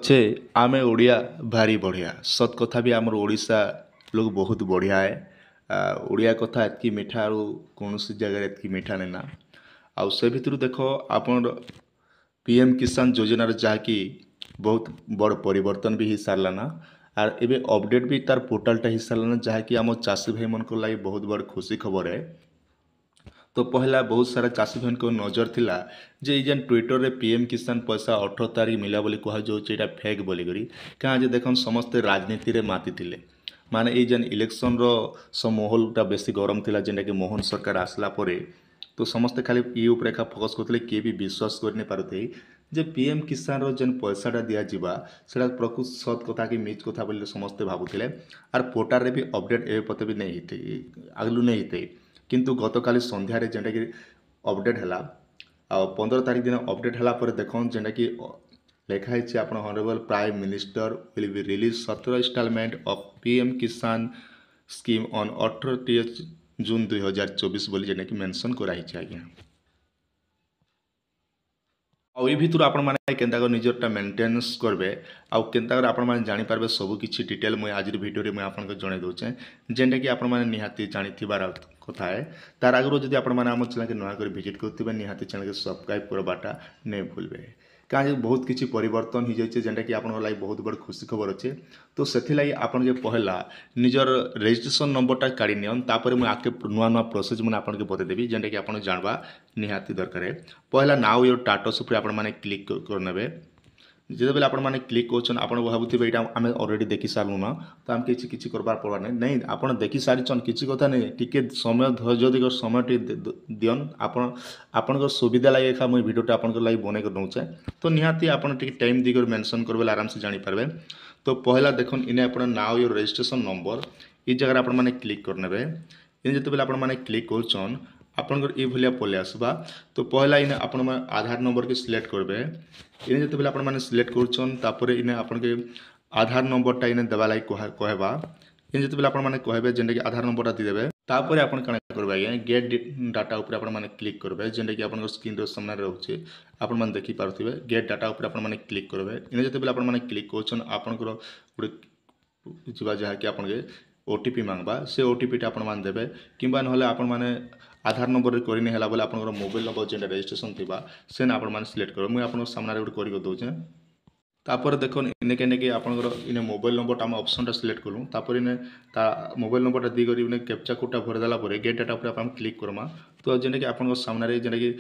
छे आमे ओडिया भारी बढ़िया सत कथा भी आमर ओडिशा लोग बहुत बढ़िया है। ओडिया कथा एतकी मिठा आउ कौन जगह एतकी मिठा नहीं ना। आउ से भितर देख आपन पीएम किसान योजनार जहाँकि बहुत बड़ परिवर्तन भी हो सारा ना। आर एबे अपडेट भी तार पोर्टालटा हो सारा ना जहाँकि आम चाषी भाई मन लगी बहुत बड़ खुशी खबर है। तो पहला बहुत सारा चाषी भाई को नजर थिला जे जेन ट्विटर रे पीएम किसान पैसा 18 तारीख मिला बोली कह जो फेक बोली क्या जे देखन समस्ते राजनीति रे माती थिले माने ये जेन इलेक्शन रो माहौलटा बेसी गरम थिला जेनटा कि मोहन सरकार आसला परे तो समस्ते खाली ये ऊपर एका फोकस करते किए भी विश्वास कर नहीं पारुथे जे पीएम किसान रो जेन पैसाटा दिया जिबा सेटा प्रकृत सत कथा कि मिछ कथा बोली समस्ते भाबुथिले। आर पोर्टाल रे भी अपडेट ए पते भी नहीं हिते आगलु नहीं हिते किंतु गतकाली संध्यारे जेनटा कि अपडेट हैला आ 15 तारीख दिन अपडेट हैला पर देखन जेनटा कि लिखाई आप honourable prime minister will be release 17 instalment of PM Kisan scheme on 18 June 2024 बोली जेने कि मेंशन कराई आज्ञा। आउ ये भितर आपण मैंने केन्ता निजरटा मेंटेनेंस करबे आउ केन्ता आपण मैंने जानि पारबे सब किछि डिटेल मुझे आज वीडियो में आपको जणै दोचे जेनटा कि आपण मैंने निहाती जानिथिबार कथा है। तार आगु जदि आपण मैंने आम चैनल के नया कर विजिट करथिबे निहाती चैनल के सब्सक्राइब करबाटा नहीं भूलबे क्या बहुत किसी परिवर्तन हो जाए जेनटा कि आपन लगी बहुत बड़ खुशी खबर अच्छे। तो से लगी आपन के पहला निजर रजिस्ट्रेशन नंबरटा काढ़ी नियन तापर मुझे आके नुआ नुआ प्रोसेस मैंने आपको बतेदेवी जेनटा कि आपन जानवा निहाती दरकार है। पहला नाउ योर टाटस उपर आपण माने क्लिक करनेबे जो बेले आपण क्लिक कर भावुवे यहाँ आम अलरेडी देखी सारू ना तो आम किसी करबार पड़ार नहीं आप देखी सारीचन किसी कथा नहीं टिके समय धैर्य दिगर समय दियन आपण सुविधा लगे एखा मुझे भिडियोटा आप लगे बनई कर नौचे तो निहाती आप टाइम दिगर मेंशन कर आराम से जानीपारे। तो पहला देखन इने आप नाउ योर रजिस्ट्रेशन नंबर ये जगह आप क्लिक करने इन जो बेले आप क्लिक कर आपनकर ये भलिया पले आसबा। तो पहला इने आपण आधार नंबर के सिलेक्ट करबे इने जो बेले आपण माने सिलेक्ट करछन तापर इने आपण के आधार नंबरटा इने देबा लाइक कहबा इन जो बेले आपण माने कहबे जेंटा कि आधार नंबरटा दी देबे तापर आपण कने करबे आज्ञा गेट डाटा ऊपर आपण माने क्लिक करबे जेंटा कि आपण स्क्रीन रो सामने रहउचे आपण माने देखि पारथिबे गेट डाटा ऊपर आपण माने क्लिक करबे इने जो बेले आपण माने क्लिक करछन आपनकर गुडे जिबा जहा कि आपण के ओटीपी मांगबा से ओटीपीटा आपण मान देबे किंबा नहले आपण माने आधार नंबर करनी है बोले आप मोबाइल नंबर जेटा रजिस्ट्रेशन थी से आप सिलेक्ट कर मुझे आप सामने गोटे कर दूचे तापर देख इने के आप इने मोबाइल नंबर आम ऑप्शनटा सिलेक्ट करूँ तापर इने मोबाइल नंबरटा दी कर इने कैप्चा कोडटा भरदेला गेट डाटा पर आप क्लिक करमा तो जेने कि आप सामने जेने कि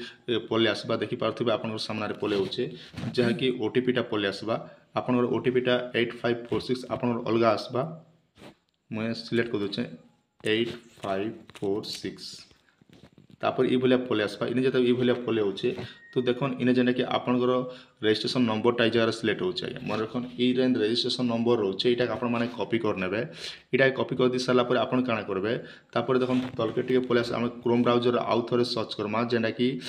पले आसबा देखी पार्थिबे आप सामने पले होचे जहाँकि ओटीपीटा पले आसबा आप ओटीपीटा 8546 आप अलग आसबा मुझे सिलेक्ट कर दूचे 8546 तापर ये भलिया पले आसबा इने जब ये भलिया पले होचे तो देखन इने जेने कि आपनकर रजिस्ट्रेशन नंबरटा जगह सिलेक्ट होचे मन रखन ये रजिस्ट्रेशन नंबर रोचे यहाँ आप मैंने कॉपी करने यहाँ कॉपी कर दी सारा पर आप काଣା करबे तापर देखन तलके टिके पले आम क्रोम ब्राउजर आउ थे सर्च करमा जेना कि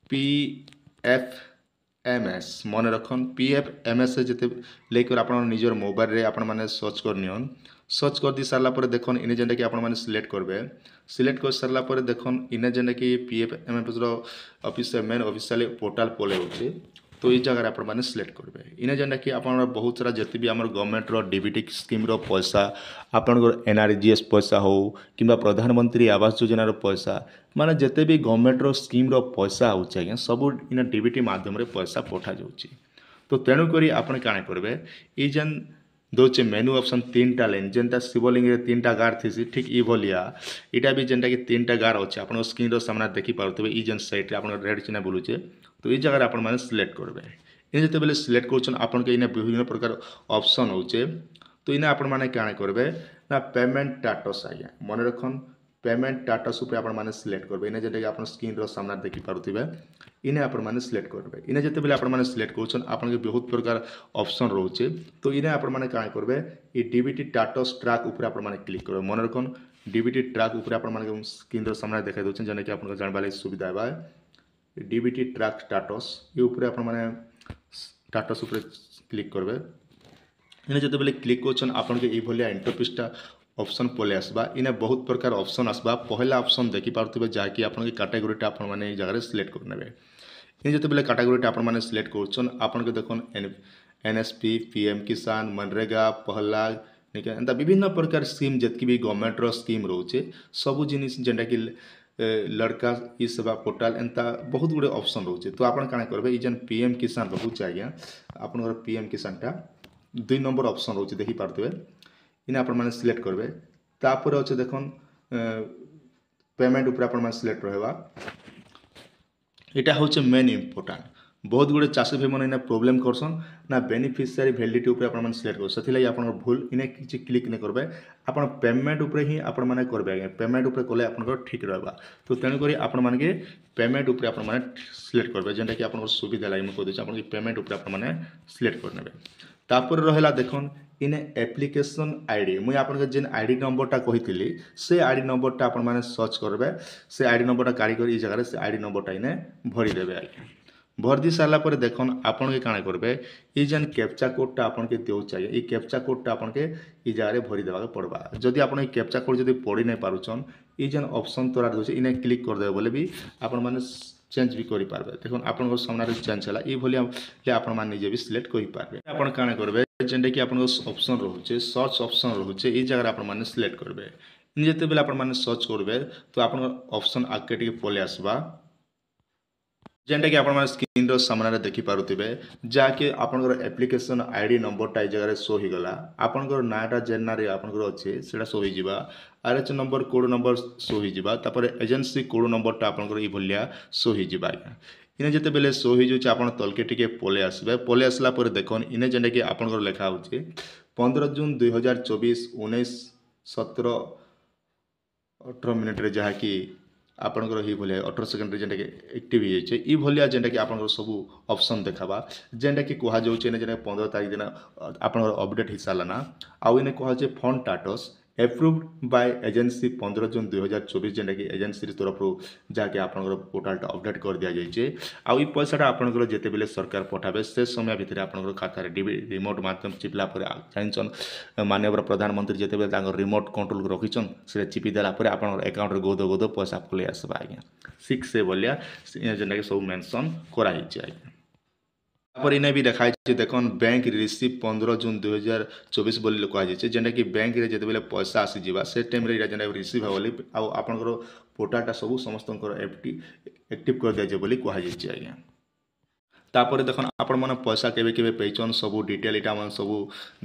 PFMS मन रखन PFMS जिते लेकर आप निजर मोबाइल रे आप मैंने सर्च करनियन सर्च कर दी सारा पर देखन इने जेनटा कि आप मैंने सिलेक्ट करबे सिलेक्ट कर सारा पर देखन इने जेनटा कि PFMS office main official portal पले होचे तो ये जगह आप मैंने सिलेक्ट करबे इने जेनटा कि आप बहुत सारा जिते भी आम गवर्नमेंट डीबीटी स्कीम रो पैसा आपनकर NRGS पैसा हो कि प्रधानमंत्री आवास योजनार पैसा माने जिते भी गवर्नमेंट स्कीम रो पैसा होचे आज्ञा सब इन डीबीटी माध्यम रे पैसा पठा जाउची। तो तेणुक आपन काଣା करबे ये जेन दौचे मेनू ऑप्शन 3टा लाइन जेनटा शिवलिंग रे 3टा गार थी ठीक ये भलिया इटा भी जेनटा कि 3टा गार अच्छे आप स्क्रीन रो सामने देखी पारे ये जेन साइड आप रेड चिन्ह बोलूचे तो ये जगह आप सिलेक्ट करबे इन जो बेले सिलेक्ट कर आपन के इने विभिन्न प्रकार ऑप्शन होचे तो इने आप काଣା करबे ना पेमेंट स्टेटस आज्ञा मन रखन पेमेंट स्टेटस उपर आप मैंने सिलेक्ट करेंगे इन्हें जेटा आप स्क्रीन रो सामने देखी पारे इन्हें आप मैंने सिलेक्ट करेंगे इन्हें जिते बेले आप सिलेक्ट कर आपन बहुत प्रकार ऑप्शन रोचे तो इन्हें आप क्या करेंगे ये डीबीटी स्टेटस ट्रैक उपर आप क्लिक करेंगे मन रखन डीबीटी ट्रैक उपर आप स्क्रीन रो सामने देखा दूसरे जेना कि आप जानवा सुविधा है डीबीटी ट्रैक स्टेटस ये उपर आप स्टेटस उपर क्लिक करेंगे इन्हें जिते बेले क्लिक कर आपन के ये इंटरफेसटा ऑप्शन पले आसबा इने बहुत प्रकार ऑप्शन आसबा पहला ऑप्शन देखी पारे जहाँकि आपन कैटेगोरीटा आप जगह सिलेक्ट करने इन जो बेले कैटेगोरीटा आप सिलेक्ट कर आपन के देखन NSP, PM किसान, मनरेगा, पहला निके एंता विभिन्न प्रकार स्कीम जितकी भी गवर्नमेंट स्कीम रोचे सबू जिनिस जेनटा कि लड़का ई सेवा पोर्टाल एंता बहुत गुड़े ऑप्शन रोचे। तो आपण काना करबे ई जेन PM किसान रोचे आज्ञा आपनकर PM किसान टा 2 नंबर ऑप्शन रोचे देखि पारथबे इने आपण माने सिलेक्ट करबे। तापर अछि देखन पेमेंट ऊपर आपण माने सिलेक्ट रहबा। एटा होचे मेन इम्पोर्टेंट बहुत गुड़े चाषी भाई मैंने प्रोब्लेम करसन ना बेनिफिशियरी वैलिडिटी ऊपर आपण सिलेक्ट कर से आपण भूल इने किसी क्लिक नहीं करबे आपण पेमेंट ऊपर ही आपण माने करबे आगे पेमेंट ऊपर कले आपण ठीक रहबा। तो तेणु करी आपण माने के पेमेंट ऊपर आपण माने सिलेक्ट करबे जेंटा कि आपण सुविधा लागि म कह दे आपण पेमेंट ऊपर आपण माने सिलेक्ट कर नेबे। तापर रहला देखन इने एप्लिकेशन आईडी मुई आपन के जेन आईडी नंबर टा कहितली से आईडी नंबर टा आपण माने सर्च करबे से आईडी नंबर टा काढी कर ई जगह रे से आईडी नंबर टा इने भरी देबे आगे भर दी सारा पर देखन आपन के काना करबे ई जेन कैप्चा कोड टा आपन के देउ चाहिए ई कैप्चा कोड टा आपन के ई जगह रे भरी देबा के पड़बा। जदि आपन ई कैप्चा कोड जदि पढ़ी नै पारुछन ई जेन ऑप्शन तोरा दोछ इने क्लिक कर देबे बोले भी आपन माने चेंज भी करि पारबे। देखन आपन को सामने रे चेंज हला ई भली ले आपन मान निजे भी सिलेक्ट करि पारबे। आपन काना करबे जेंडे कि आपन को ऑप्शन रहउचे सर्च ऑप्शन रहउचे ई जगह रे आपन माने सिलेक्ट करबे। इन जते बेले आपन माने सर्च करबे तो आपन ऑप्शन आके टिके पले आसबा जेंटा कि आपण स्क्रीन रो सामने देखि पारुथिबे जाके आपनकर एप्लिकेशन आईडी नंबर टा जगह रे शो ही गला आपनकर नाटा जेन्ना रे आपनकर अछि सेटा शो ही जिबा RH number code number show ही जिबा तापर एजेंसी कोड नंबर टा आपनकर ई भलिया शो ही जिबा। इने जते बेले शो ही जोचे आपण तलके टिके पले आसबे पले आसला पर देखन इने जेंटा कि आपनकर लेखा होछि 15 जून 2024 19 17 18 मिनिट रे जहा कि आपनकर ही भलिया 18 सेकंड रे जेंटा कि एक्टिव हो जाइए ई भलिया जेंटा कि आपनकर सब ऑप्शन देखाबा जेंटा कि कहा जाउचे ने जेने 15 तारीख दिन आपनकर अपडेट हिसाब लाना आउ इने कहा जे fund status approved by agency 15 जून 2024 जेंटा कि एजेंसी तरफ जाके आपनकर पोर्टल टा अपडेट कर दिया जाइए आउ ई पैसाटा आपनकर जेते बेले सरकार पठाबे से समय भितर आपनकर खाता रे रिमोट माध्यम चिपला पर जानछन माननीय प्रधानमंत्री जेते बेले तांगर रिमोट कंट्रोल रखिछन से चिपी देला पर आपनकर अकाउंट रे गोदो गोदो पैसा पले आसबा आज्ञा सिक्स से बोलिया जेंटा कि सब मेंशन करा हिचे आज्ञा। तापर इने भी देखाइ छै देखन बैंक रिसीव 15 जून 2024 बोली कह जाइए जेंटा कि बैंक रे जेते बेले पैसा आसी जिबा से टाइम रे जेंटा रिसीव होली आ आपनकर पोर्टल टा सब समस्तनकर एक्टिव कर दिया जे बोली कह जाइए आज्ञा। तापर देखन आपण माने पैसा केबे केबे पेचन सब डिटेल इटा मन सब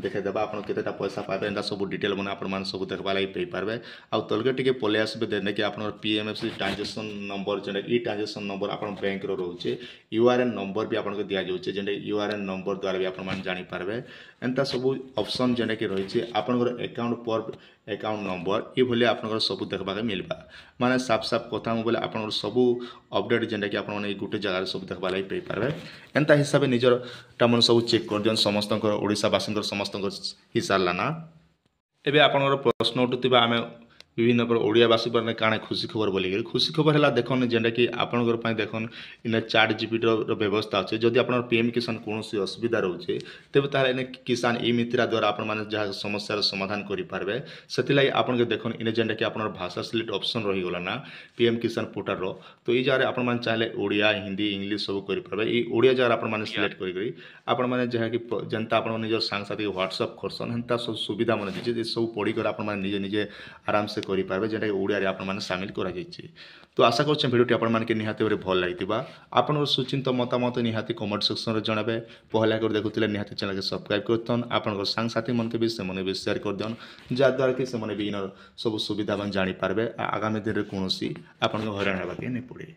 देखे देबा आपण केतेटा पैसा पाबे एंदा सब डिटेल मन आपण मान सब देखबा लागि पे पारबे आ तलके टिके पले आसबे देने कि आपण PMFC ट्रांजैक्शन नंबर जेने ई ट्रांजैक्शन नंबर आपण बैंक रो रहउचे URN नंबर भी आपण को दिया जाउचे जेने URN नंबर द्वारा भी आपण मान जानि पारबे एंता सब ऑप्शन जेने कि रहिचे आपण अकाउंट पर अकाउंट नंबर ये भले आपनकर सब देखबा के मिलबा माने साफ साफ कथा बोले आपनकर सब अपडेट जेंटा कि आपण माने गुटे जगह सब देखबा लागि पे पारबे एंता हिसाब निजर टामन सब चेक कर दियन समस्तनकर ओडिसा बासिंदर समस्तनकर हिसाब लाना। एबे आपनकर प्रश्न उठुतिबा आमे विभिन्न पर ओडिया भाषी पर काणे खुशी खबर बोली खुशी खबर है देखन जेंटा कि आपनकर देखन इन चार्ट जीपीटी व्यवस्था अच्छे जदि आप PM किसान कौन सी असुविधा रोचे तेज तार किसान ई मित्रा द्वारा आपण माने जहाँ समस्यार समाधान करें से आपन देखन इन जेंटा कि आप भाषा सिलेक्ट ऑप्शन रही गला ना PM किसान पोर्टल रो तो ये जगह आप चाहे ओडिया हिंदी इंग्लिश सब करें ये ओडिया जगह आप सिलेक्ट करी आपण मैंने जहाँ कि जनता आप निज सांगसाथिक व्हाट्सअप करसन हेन्ता सब सुविधा मन दीजिए सब पढ़ी आप निजे निजे आराम से करें जेटा ओडिया आप सामिल करा जाइए। तो आशा कर भिडियोटी आप निहाती भाव भल लगी आपन सुचिंत मतामत निहाती कमेंट सेक्शन में जनबे पहला कर देखुले निहाती चैनल के सब्सक्राइब करतन आपन सांगसाथी मन के भी से भी शेयर कर दियन जहाँद्वारा कि से भी सब सुविधा जानी पारबे आगामी दिन में कौन आपन हरान होगा नहीं पड़े।